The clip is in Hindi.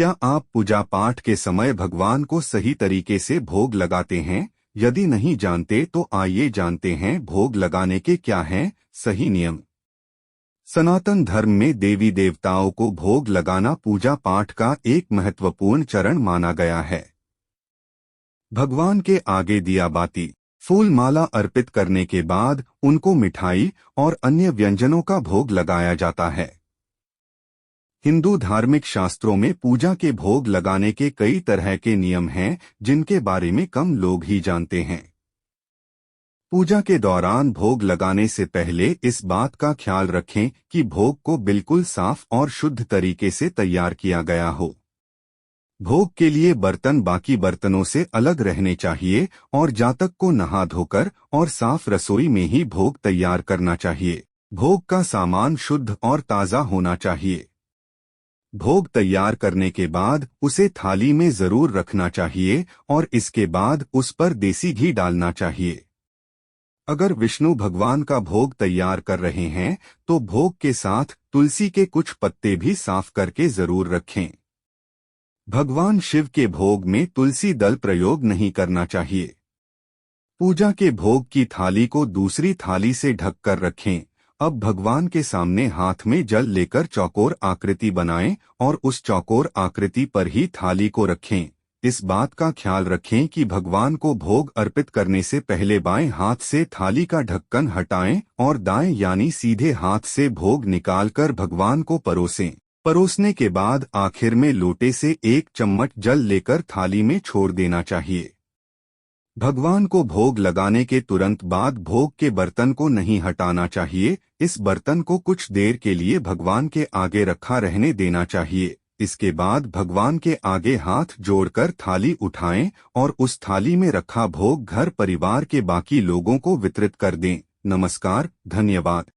क्या आप पूजा पाठ के समय भगवान को सही तरीके से भोग लगाते हैं? यदि नहीं जानते तो आइए जानते हैं भोग लगाने के क्या हैं सही नियम। सनातन धर्म में देवी देवताओं को भोग लगाना पूजा पाठ का एक महत्वपूर्ण चरण माना गया है। भगवान के आगे दिया बाती फूल माला अर्पित करने के बाद उनको मिठाई और अन्य व्यंजनों का भोग लगाया जाता है। हिंदू धार्मिक शास्त्रों में पूजा के भोग लगाने के कई तरह के नियम हैं जिनके बारे में कम लोग ही जानते हैं। पूजा के दौरान भोग लगाने से पहले इस बात का ख्याल रखें कि भोग को बिल्कुल साफ और शुद्ध तरीके से तैयार किया गया हो। भोग के लिए बर्तन बाकी बर्तनों से अलग रहने चाहिए और जातक को नहा धोकर और साफ रसोई में ही भोग तैयार करना चाहिए। भोग का सामान शुद्ध और ताज़ा होना चाहिए। भोग तैयार करने के बाद उसे थाली में जरूर रखना चाहिए और इसके बाद उस पर देसी घी डालना चाहिए। अगर विष्णु भगवान का भोग तैयार कर रहे हैं तो भोग के साथ तुलसी के कुछ पत्ते भी साफ करके जरूर रखें। भगवान शिव के भोग में तुलसी दल प्रयोग नहीं करना चाहिए। पूजा के भोग की थाली को दूसरी थाली से ढककर रखें। अब भगवान के सामने हाथ में जल लेकर चौकोर आकृति बनाएं और उस चौकोर आकृति पर ही थाली को रखें। इस बात का ख्याल रखें कि भगवान को भोग अर्पित करने से पहले बाएं हाथ से थाली का ढक्कन हटाएं और दाएं यानी सीधे हाथ से भोग निकालकर भगवान को परोसें। परोसने के बाद आखिर में लोटे से 1 चम्मच जल लेकर थाली में छोड़ देना चाहिए। भगवान को भोग लगाने के तुरंत बाद भोग के बर्तन को नहीं हटाना चाहिए। इस बर्तन को कुछ देर के लिए भगवान के आगे रखा रहने देना चाहिए। इसके बाद भगवान के आगे हाथ जोड़कर थाली उठाएं और उस थाली में रखा भोग घर परिवार के बाकी लोगों को वितरित कर दें। नमस्कार, धन्यवाद।